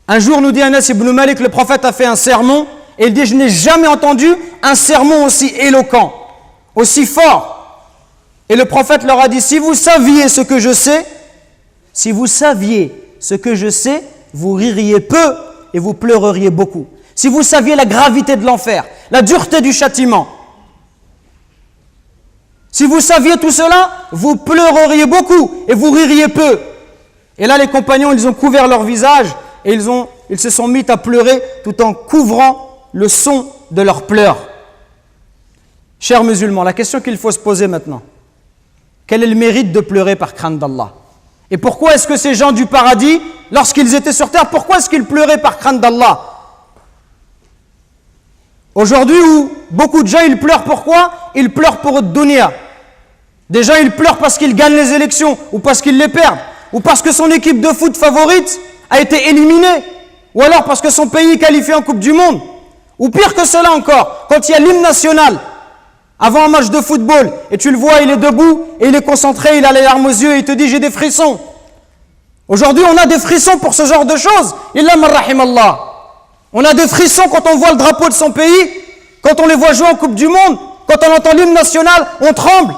Un jour, nous dit Anas ibn Malik, le prophète a fait un sermon, et il dit, je n'ai jamais entendu un sermon aussi éloquent, aussi fort. Et le prophète leur a dit, si vous saviez ce que je sais, vous ririez peu et vous pleureriez beaucoup. Si vous saviez la gravité de l'enfer, la dureté du châtiment, si vous saviez tout cela, vous pleureriez beaucoup et vous ririez peu. Et là, les compagnons, ils ont couvert leur visage et ils se sont mis à pleurer tout en couvrant le son de leurs pleurs. Chers musulmans, la question qu'il faut se poser maintenant, quel est le mérite de pleurer par crainte d'Allah? Et pourquoi est-ce que ces gens du paradis, lorsqu'ils étaient sur terre, pourquoi est-ce qu'ils pleuraient par crainte d'Allah? Aujourd'hui, où beaucoup de gens, ils pleurent pourquoi? Ils pleurent pour le dunya. Des gens, ils pleurent parce qu'ils gagnent les élections, ou parce qu'ils les perdent, ou parce que son équipe de foot favorite a été éliminée, ou alors parce que son pays est qualifié en Coupe du Monde. Ou pire que cela encore, quand il y a l'hymne national, avant un match de football, et tu le vois, il est debout, et il est concentré, il a les larmes aux yeux, et il te dit, j'ai des frissons. Aujourd'hui, on a des frissons pour ce genre de choses. Illa man rahimallah. On a des frissons quand on voit le drapeau de son pays, quand on les voit jouer en Coupe du Monde, quand on entend l'hymne national, on tremble.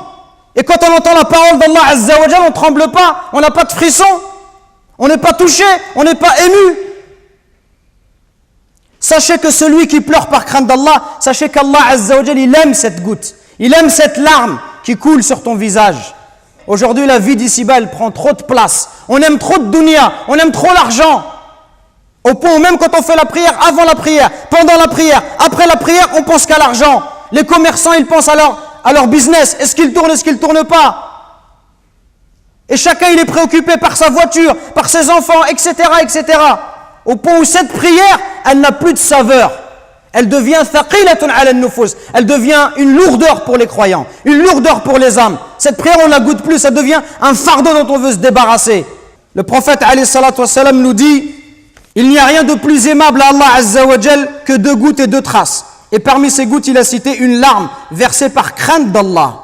Et quand on entend la parole d'Allah Azza wa Jal, on ne tremble pas, on n'a pas de frissons, on n'est pas touché, on n'est pas ému. Sachez que celui qui pleure par crainte d'Allah, sachez qu'Allah Azza wa Jal, il aime cette goutte, il aime cette larme qui coule sur ton visage. Aujourd'hui, la vie d'ici-bas, elle prend trop de place. On aime trop de dunya, on aime trop l'argent. Au point où même quand on fait la prière, avant la prière, pendant la prière, après la prière, on pense qu'à l'argent. Les commerçants, ils pensent à leur business. Est-ce qu'ils tournent, est-ce qu'ils ne tournent pas? Et chacun, il est préoccupé par sa voiture, par ses enfants, etc., etc. Au point où cette prière, elle n'a plus de saveur. Elle devient thaqilatun ala an-nufus. Elle devient une lourdeur pour les croyants, une lourdeur pour les âmes. Cette prière, on ne la goûte plus, ça devient un fardeau dont on veut se débarrasser. Le prophète, alayhi salatu wassalam, nous dit, il n'y a rien de plus aimable à Allah Azza wa Jal que 2 gouttes et 2 traces. Et parmi ces gouttes, il a cité une larme versée par crainte d'Allah.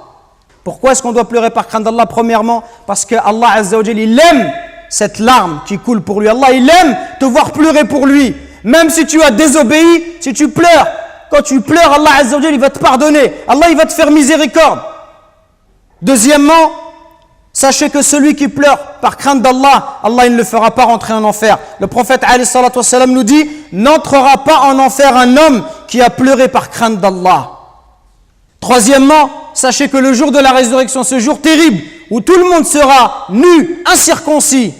Pourquoi est-ce qu'on doit pleurer par crainte d'Allah? Premièrement, parce que Allah Azza wa Jal, il aime cette larme qui coule pour lui. Allah, il aime te voir pleurer pour lui. Même si tu as désobéi, si tu pleures, quand tu pleures, Allah Azza wa Jal, il va te pardonner. Allah, il va te faire miséricorde. Deuxièmement, sachez que celui qui pleure par crainte d'Allah, Allah il ne le fera pas rentrer en enfer. Le prophète alayhi salatu wassalam nous dit, n'entrera pas en enfer un homme qui a pleuré par crainte d'Allah. Troisièmement, sachez que le jour de la résurrection, ce jour terrible, où tout le monde sera nu, incirconcis,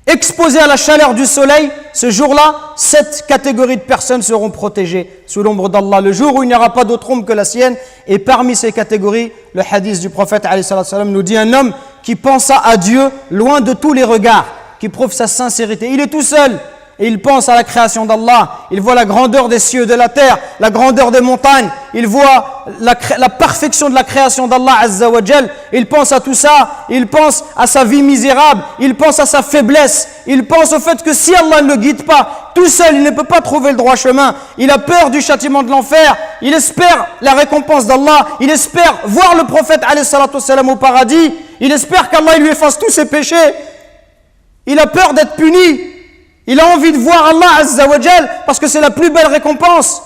exposé à la chaleur du soleil, ce jour-là, 7 catégories de personnes seront protégées sous l'ombre d'Allah. Le jour où il n'y aura pas d'autre ombre que la sienne. Et parmi ces catégories, le hadith du prophète alayhi salam nous dit un homme qui pensa à Dieu loin de tous les regards, qui prouve sa sincérité. Il est tout seul et il pense à la création d'Allah. Il voit la grandeur des cieux, de la terre, la grandeur des montagnes. Il voit la perfection de la création d'Allah Azza wa Jal. Il pense à tout ça. Il pense à sa vie misérable. Il pense à sa faiblesse. Il pense au fait que si Allah ne le guide pas, tout seul, il ne peut pas trouver le droit chemin. Il a peur du châtiment de l'enfer. Il espère la récompense d'Allah. Il espère voir le prophète alayhi salatu wassalam au paradis. Il espère qu'Allah lui efface tous ses péchés. Il a peur d'être puni. Il a envie de voir Allah Azza wa Jal parce que c'est la plus belle récompense.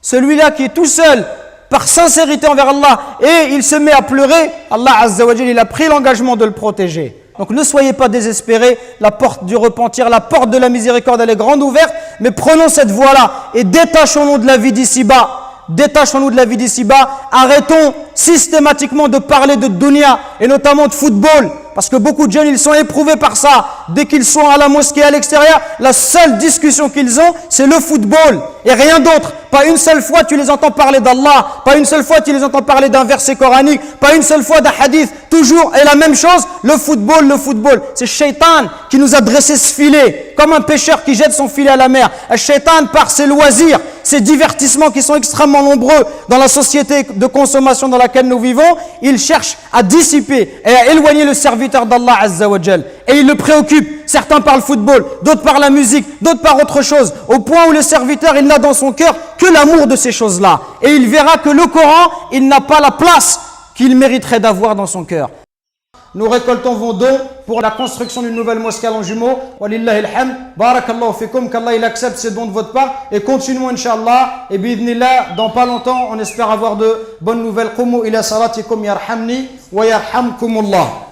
Celui-là qui est tout seul, par sincérité envers Allah, et il se met à pleurer, Allah Azza wa Jal, il a pris l'engagement de le protéger. Donc ne soyez pas désespérés, la porte du repentir, la porte de la miséricorde, elle est grande ouverte, mais prenons cette voie-là et détachons-nous de la vie d'ici-bas. Détachons-nous de la vie d'ici-bas, arrêtons systématiquement de parler de dunya et notamment de football, parce que beaucoup de jeunes, ils sont éprouvés par ça. Dès qu'ils sont à la mosquée, à l'extérieur, la seule discussion qu'ils ont, c'est le football et rien d'autre. Pas une seule fois tu les entends parler d'Allah, pas une seule fois tu les entends parler d'un verset coranique, pas une seule fois d'un hadith, toujours et la même chose, le football, le football. C'est Shaitan qui nous a dressé ce filet, comme un pêcheur qui jette son filet à la mer. Shaitan, par ses loisirs, ses divertissements qui sont extrêmement nombreux dans la société de consommation dans laquelle nous vivons, il cherche à dissiper et à éloigner le serviteur d'Allah Azza wa Jal. Et il le préoccupe. Certains par le football, d'autres par la musique, d'autres par autre chose. Au point où le serviteur, il n'a dans son cœur que l'amour de ces choses-là. Et il verra que le Coran, il n'a pas la place qu'il mériterait d'avoir dans son cœur. nous récoltons vos dons pour la construction d'une nouvelle mosquée à Longjumeau. Walillahi alhamd. Barakallahu fikum, qu'Allah il accepte ces dons de votre part. Et continuons, Inch'Allah. Et bi'idhnillah, dans pas longtemps, on espère avoir de bonnes nouvelles. Qumu ila salatikum yarhamni wa yarhamkumullah.